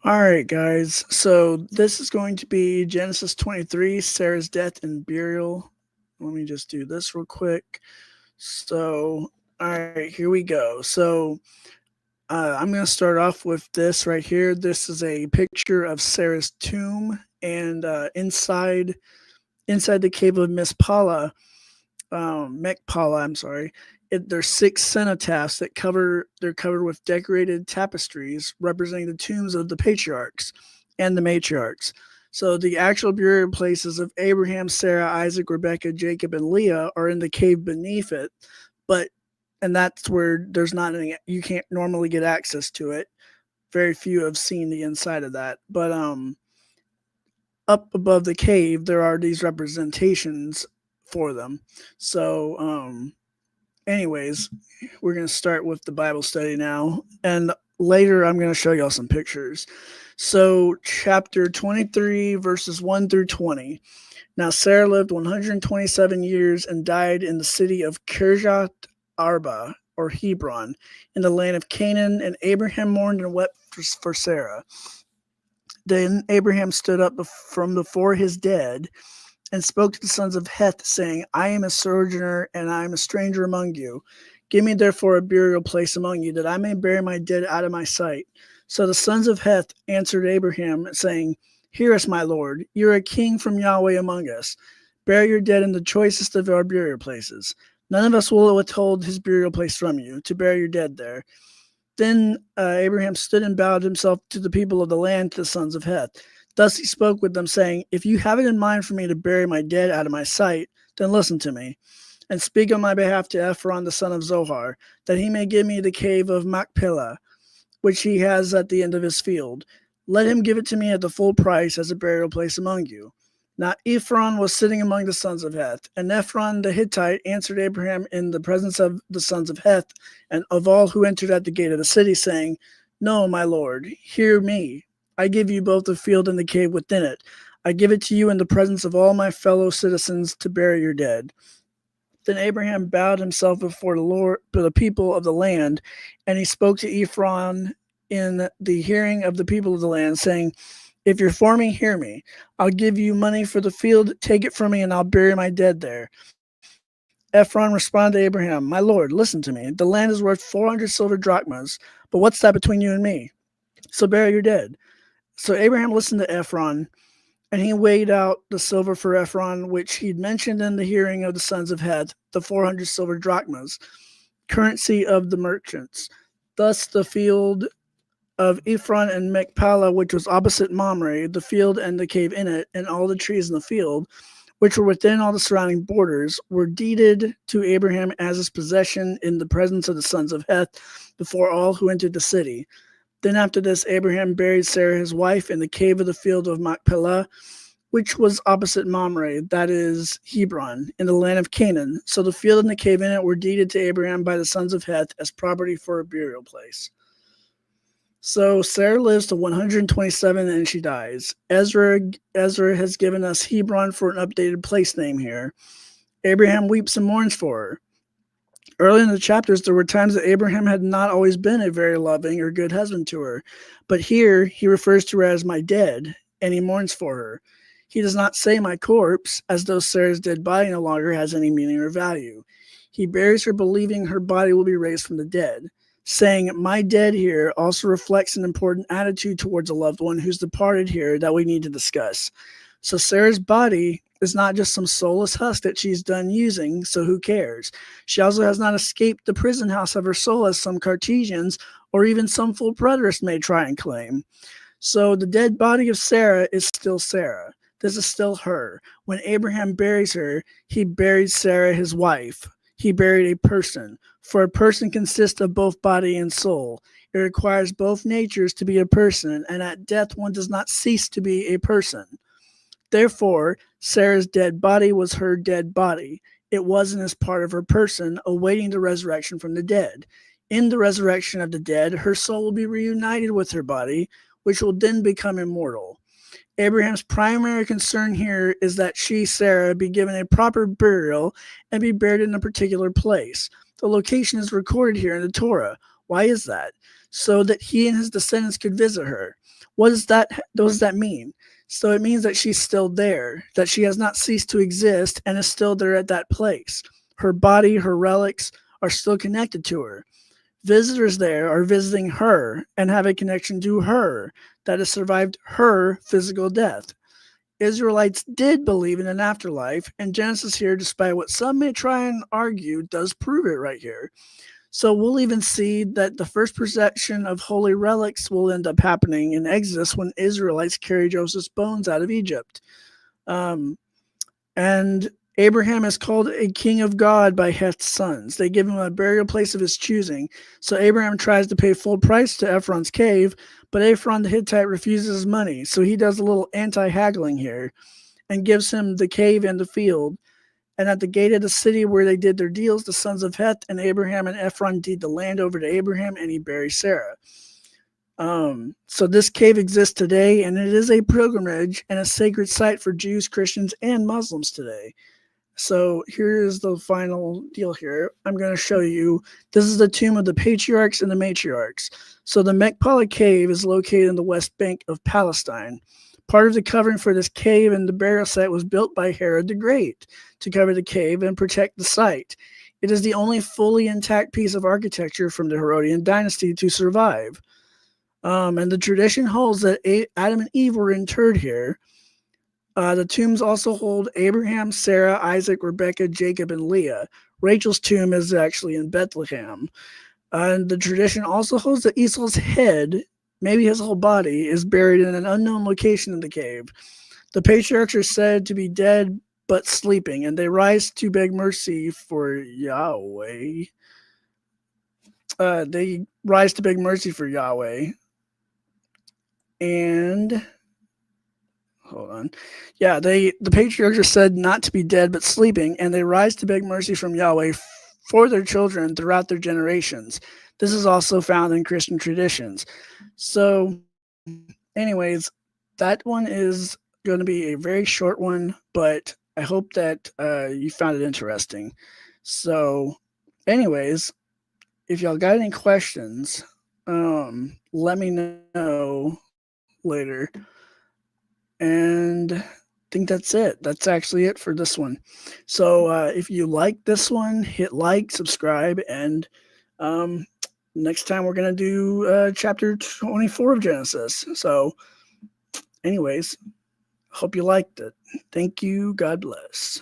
All right, guys. So this is going to be Genesis 23, Sarah's death and burial. Let me just do this real quick. So, all right, here we go. I'm going to start off with this right here. This is a picture of Sarah's tomb, and inside the cave of Mechpala. I'm sorry. There's six cenotaphs that they're covered with decorated tapestries representing the tombs of the patriarchs and the matriarchs. So the actual burial places of Abraham, Sarah, Isaac, Rebecca, Jacob, and Leah are in the cave beneath it, but and that's where there's not any, you can't normally get access to it. Very few have seen the inside of that, but up above the cave there are these representations for them. So anyways, we're going to start with the Bible study now. And later, I'm going to show y'all some pictures. So, chapter 23, verses 1 through 20. Now, Sarah lived 127 years and died in the city of Kirjath Arba, or Hebron, in the land of Canaan. And Abraham mourned and wept for Sarah. Then Abraham stood up from before his dead and spoke to the sons of Heth, saying, I am a sojourner and I am a stranger among you. Give me therefore a burial place among you, that I may bury my dead out of my sight. So the sons of Heth answered Abraham, saying, Hear us, my lord. You are a king from Yahweh among us. Bury your dead in the choicest of our burial places. None of us will withhold his burial place from you, to bury your dead there. Then Abraham stood and bowed himself to the people of the land, to the sons of Heth. Thus he spoke with them, saying, If you have it in mind for me to bury my dead out of my sight, then listen to me, and speak on my behalf to Ephron the son of Zohar, that he may give me the cave of Machpelah, which he has at the end of his field. Let him give it to me at the full price as a burial place among you. Now Ephron was sitting among the sons of Heth, and Ephron the Hittite answered Abraham in the presence of the sons of Heth, and of all who entered at the gate of the city, saying, No, my lord, hear me. I give you both the field and the cave within it. I give it to you in the presence of all my fellow citizens to bury your dead. Then Abraham bowed himself before the Lord, the people of the land, and he spoke to Ephron in the hearing of the people of the land, saying, If you're for me, hear me. I'll give you money for the field, take it from me, and I'll bury my dead there. Ephron responded to Abraham, My lord, listen to me. The land is worth 400 silver drachmas, but what's that between you and me? So bury your dead. So Abraham listened to Ephron, and he weighed out the silver for Ephron, which he'd mentioned in the hearing of the sons of Heth, the 400 silver drachmas, currency of the merchants. Thus the field of Ephron and Machpelah, which was opposite Mamre, the field and the cave in it, and all the trees in the field, which were within all the surrounding borders, were deeded to Abraham as his possession in the presence of the sons of Heth before all who entered the city. Then after this, Abraham buried Sarah his wife in the cave of the field of Machpelah, which was opposite Mamre, that is Hebron, in the land of Canaan. So the field and the cave in it were deeded to Abraham by the sons of Heth as property for a burial place. So Sarah lives to 127 and she dies. Ezra has given us Hebron for an updated place name here. Abraham weeps and mourns for her. Early in the chapters, there were times that Abraham had not always been a very loving or good husband to her. But here, he refers to her as my dead, and he mourns for her. He does not say my corpse, as though Sarah's dead body no longer has any meaning or value. He buries her believing her body will be raised from the dead. Saying my dead here also reflects an important attitude towards a loved one who's departed here that we need to discuss. So Sarah's body is not just some soulless husk that she's done using, so who cares? She also has not escaped the prison house of her soul as some Cartesians or even some full preterists may try and claim. So the dead body of Sarah is still Sarah. This is still her. When Abraham buries her, he buried Sarah, his wife. He buried a person. For a person consists of both body and soul. It requires both natures to be a person, and at death one does not cease to be a person. Therefore, Sarah's dead body was her dead body. It wasn't as part of her person, awaiting the resurrection from the dead. In the resurrection of the dead, her soul will be reunited with her body, which will then become immortal. Abraham's primary concern here is that she, Sarah, be given a proper burial and be buried in a particular place. The location is recorded here in the Torah. Why is that? So that he and his descendants could visit her. What does that mean? So it means that she's still there, that she has not ceased to exist and is still there at that place. Her body, her relics are still connected to her. Visitors there are visiting her and have a connection to her that has survived her physical death. Israelites did believe in an afterlife, and Genesis here, despite what some may try and argue, does prove it right here. So we'll even see that the first procession of holy relics will end up happening in Exodus when Israelites carry Joseph's bones out of Egypt. And Abraham is called a king of God by Heth's sons. They give him a burial place of his choosing. So Abraham tries to pay full price to Ephron's cave, but Ephron the Hittite refuses his money. So he does a little anti-haggling here and gives him the cave and the field. And at the gate of the city where they did their deals, the sons of Heth and Abraham and Ephron deed the land over to Abraham, and he buries Sarah. So this cave exists today, and it is a pilgrimage and a sacred site for Jews, Christians, and Muslims today. So here is the final deal here. I'm going to show you. This is the tomb of the patriarchs and the matriarchs. So the Machpelah cave is located in the west bank of Palestine. Part of the covering for this cave and the burial site was built by Herod the Great to cover the cave and protect the site. It is the only fully intact piece of architecture from the Herodian dynasty to survive. And the tradition holds that Adam and Eve were interred here. The tombs also hold Abraham, Sarah, Isaac, Rebekah, Jacob, and Leah. Rachel's tomb is actually in Bethlehem. And the tradition also holds that Esau's head, maybe his whole body, is buried in an unknown location in the cave. The patriarchs are said to be dead but sleeping, and they rise to beg mercy for Yahweh. They rise to beg mercy for Yahweh. And hold on. Yeah, the patriarchs are said not to be dead but sleeping, and they rise to beg mercy from Yahweh for their children throughout their generations. This is also found in Christian traditions. So, anyways, that one is going to be a very short one, but I hope that you found it interesting. So, anyways, if y'all got any questions, let me know later. And I think that's it. That's actually it for this one. So if you like this one, hit like, subscribe, and next time we're going to do chapter 24 of Genesis. So anyways, hope you liked it. Thank you. God bless.